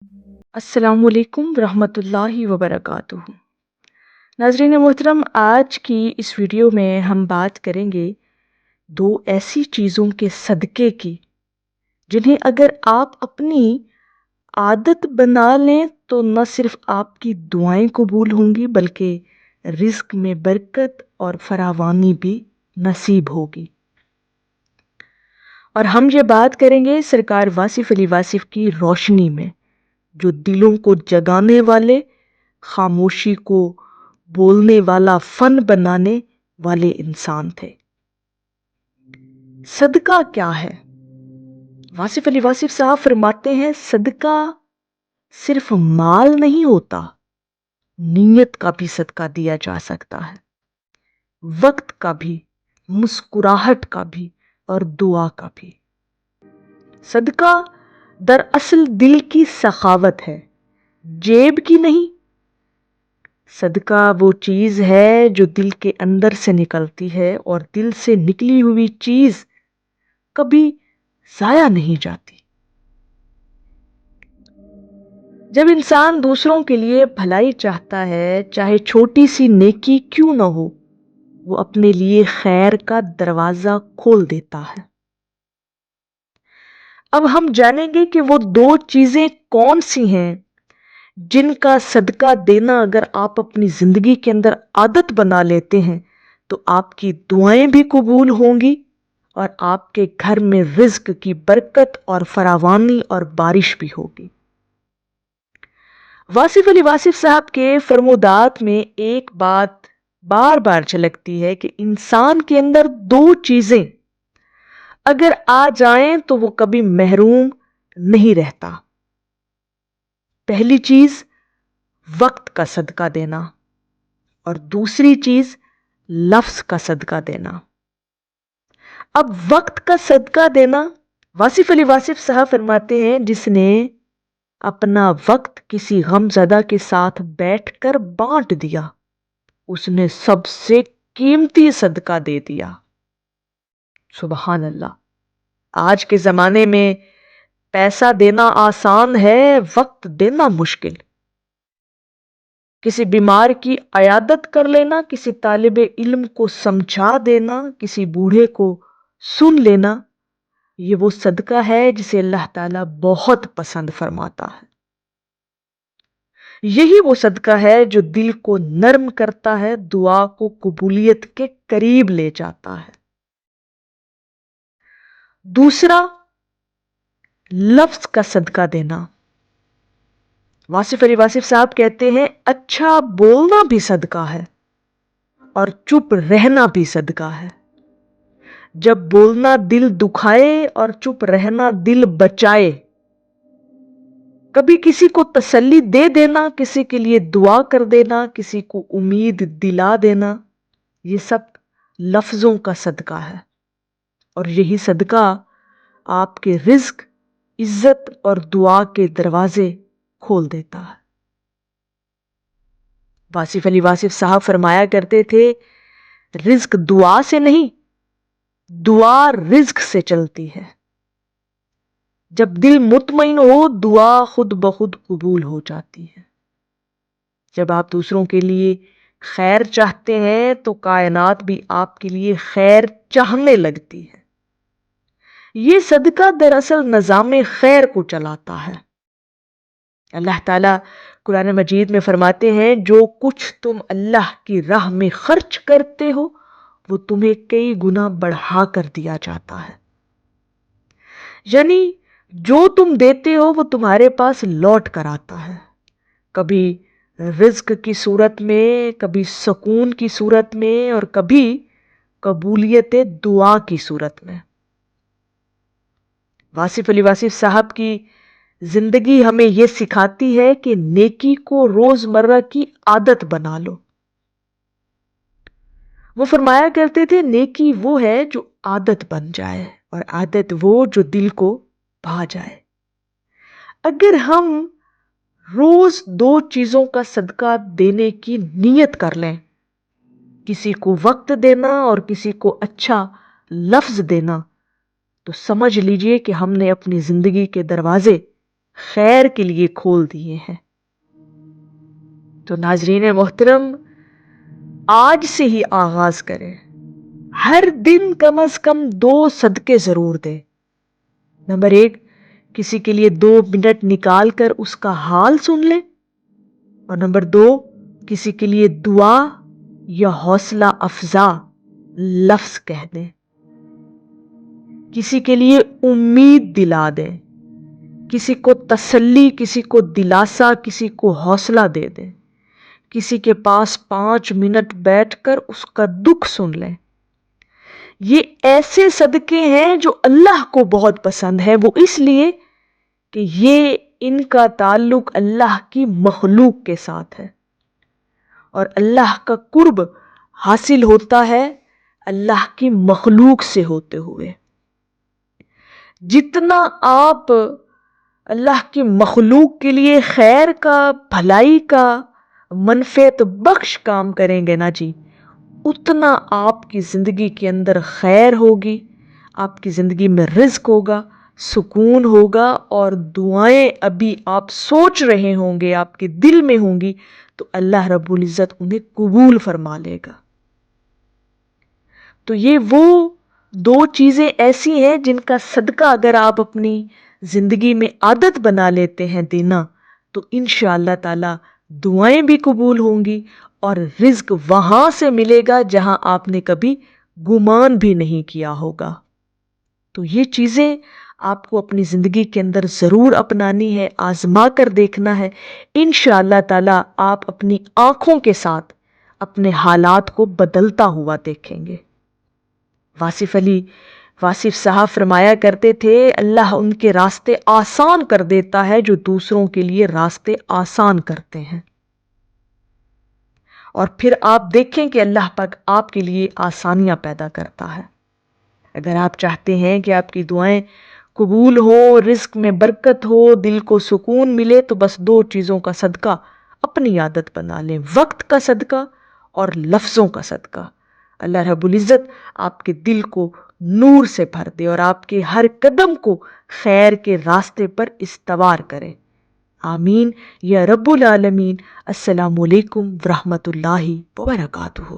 السلام علیکم ورحمۃ اللہ وبرکاتہ۔ ناظرین محترم، آج کی اس ویڈیو میں ہم بات کریں گے دو ایسی چیزوں کے صدقے کی جنہیں اگر آپ اپنی عادت بنا لیں تو نہ صرف آپ کی دعائیں قبول ہوں گی بلکہ رزق میں برکت اور فراوانی بھی نصیب ہوگی۔ اور ہم یہ بات کریں گے سرکار واصف علی واصف کی روشنی میں، جو دلوں کو جگانے والے، خاموشی کو بولنے والا فن بنانے والے انسان تھے۔ صدقہ کیا ہے؟ واصف علی واصف صاحب فرماتے ہیں صدقہ صرف مال نہیں ہوتا، نیت کا بھی صدقہ دیا جا سکتا ہے، وقت کا بھی، مسکراہٹ کا بھی اور دعا کا بھی۔ صدقہ دراصل دل کی سخاوت ہے، جیب کی نہیں۔ صدقہ وہ چیز ہے جو دل کے اندر سے نکلتی ہے، اور دل سے نکلی ہوئی چیز کبھی ضائع نہیں جاتی۔ جب انسان دوسروں کے لیے بھلائی چاہتا ہے، چاہے چھوٹی سی نیکی کیوں نہ ہو، وہ اپنے لیے خیر کا دروازہ کھول دیتا ہے۔ اب ہم جانیں گے کہ وہ دو چیزیں کون سی ہیں جن کا صدقہ دینا اگر آپ اپنی زندگی کے اندر عادت بنا لیتے ہیں تو آپ کی دعائیں بھی قبول ہوں گی اور آپ کے گھر میں رزق کی برکت اور فراوانی اور بارش بھی ہوگی۔ واصف علی واصف صاحب کے فرمودات میں ایک بات بار بار جھلکتی ہے کہ انسان کے اندر دو چیزیں اگر آ جائیں تو وہ کبھی محروم نہیں رہتا۔ پہلی چیز وقت کا صدقہ دینا، اور دوسری چیز لفظ کا صدقہ دینا۔ اب وقت کا صدقہ دینا، واصف علی واصف صاحب فرماتے ہیں جس نے اپنا وقت کسی غم زدہ کے ساتھ بیٹھ کر بانٹ دیا، اس نے سب سے قیمتی صدقہ دے دیا۔ سبحان اللہ۔ آج کے زمانے میں پیسہ دینا آسان ہے، وقت دینا مشکل۔ کسی بیمار کی عیادت کر لینا، کسی طالب علم کو سمجھا دینا، کسی بوڑھے کو سن لینا، یہ وہ صدقہ ہے جسے اللہ تعالیٰ بہت پسند فرماتا ہے۔ یہی وہ صدقہ ہے جو دل کو نرم کرتا ہے، دعا کو قبولیت کے قریب لے جاتا ہے۔ دوسرا، لفظ کا صدقہ دینا۔ واصف علی واصف صاحب کہتے ہیں اچھا بولنا بھی صدقہ ہے اور چپ رہنا بھی صدقہ ہے۔ جب بولنا دل دکھائے اور چپ رہنا دل بچائے، کبھی کسی کو تسلی دے دینا، کسی کے لیے دعا کر دینا، کسی کو امید دلا دینا، یہ سب لفظوں کا صدقہ ہے، اور یہی صدقہ آپ کے رزق، عزت اور دعا کے دروازے کھول دیتا ہے۔ واصف علی واصف صاحب فرمایا کرتے تھے رزق دعا سے نہیں، دعا رزق سے چلتی ہے۔ جب دل مطمئن ہو، دعا خود بخود قبول ہو جاتی ہے۔ جب آپ دوسروں کے لیے خیر چاہتے ہیں تو کائنات بھی آپ کے لیے خیر چاہنے لگتی ہے۔ یہ صدقہ دراصل نظام خیر کو چلاتا ہے۔ اللہ تعالیٰ قرآن مجید میں فرماتے ہیں جو کچھ تم اللہ کی راہ میں خرچ کرتے ہو وہ تمہیں کئی گنا بڑھا کر دیا جاتا ہے۔ یعنی جو تم دیتے ہو وہ تمہارے پاس لوٹ کر آتا ہے، کبھی رزق کی صورت میں، کبھی سکون کی صورت میں، اور کبھی قبولیت دعا کی صورت میں۔ واصف علی واصف صاحب کی زندگی ہمیں یہ سکھاتی ہے کہ نیکی کو روزمرہ کی عادت بنا لو۔ وہ فرمایا کرتے تھے نیکی وہ ہے جو عادت بن جائے، اور عادت وہ جو دل کو بھا جائے۔ اگر ہم روز دو چیزوں کا صدقہ دینے کی نیت کر لیں، کسی کو وقت دینا اور کسی کو اچھا لفظ دینا، تو سمجھ لیجئے کہ ہم نے اپنی زندگی کے دروازے خیر کے لیے کھول دیے ہیں۔ تو ناظرین محترم، آج سے ہی آغاز کریں، ہر دن کم از کم 2 صدقے ضرور دیں۔ نمبر 1، کسی کے لیے 2 منٹ نکال کر اس کا حال سن لیں، اور نمبر 2، کسی کے لیے دعا یا حوصلہ افزا لفظ کہہ دیں، کسی کے لیے امید دلا دیں، کسی کو تسلی، کسی کو دلاسا، کسی کو حوصلہ دے دیں، کسی کے پاس 5 منٹ بیٹھ کر اس کا دکھ سن لیں۔ یہ ایسے صدقے ہیں جو اللہ کو بہت پسند ہے، وہ اس لیے کہ یہ ان کا تعلق اللہ کی مخلوق کے ساتھ ہے، اور اللہ کا قرب حاصل ہوتا ہے اللہ کی مخلوق سے ہوتے ہوئے۔ جتنا آپ اللہ کی مخلوق کے لیے خیر کا، بھلائی کا، منفعت بخش کام کریں گے نا جی، اتنا آپ کی زندگی کے اندر خیر ہوگی، آپ کی زندگی میں رزق ہوگا، سکون ہوگا، اور دعائیں ابھی آپ سوچ رہے ہوں گے، آپ کے دل میں ہوں گی، تو اللہ رب العزت انہیں قبول فرما لے گا۔ تو یہ وہ 2 چیزیں ایسی ہیں جن کا صدقہ اگر آپ اپنی زندگی میں عادت بنا لیتے ہیں دینا، تو انشاءاللہ تعالی دعائیں بھی قبول ہوں گی، اور رزق وہاں سے ملے گا جہاں آپ نے کبھی گمان بھی نہیں کیا ہوگا۔ تو یہ چیزیں آپ کو اپنی زندگی کے اندر ضرور اپنانی ہے، آزما کر دیکھنا ہے، انشاءاللہ تعالی آپ اپنی آنکھوں کے ساتھ اپنے حالات کو بدلتا ہوا دیکھیں گے۔ واصف صاحب فرمایا کرتے تھے، اللہ ان کے راستے آسان کر دیتا ہے جو دوسروں کے لیے راستے آسان کرتے ہیں، اور پھر آپ دیکھیں کہ اللہ پاک آپ کے لیے آسانیاں پیدا کرتا ہے۔ اگر آپ چاہتے ہیں کہ آپ کی دعائیں قبول ہو، رزق میں برکت ہو، دل کو سکون ملے، تو بس 2 چیزوں کا صدقہ اپنی عادت بنا لیں، وقت کا صدقہ اور لفظوں کا صدقہ۔ اللہ رب العزت آپ کے دل کو نور سے بھر دے، اور آپ کے ہر قدم کو خیر کے راستے پر استوار کرے۔ آمین یا رب العالمین۔ السلام علیکم ورحمۃ اللہ وبرکاتہ۔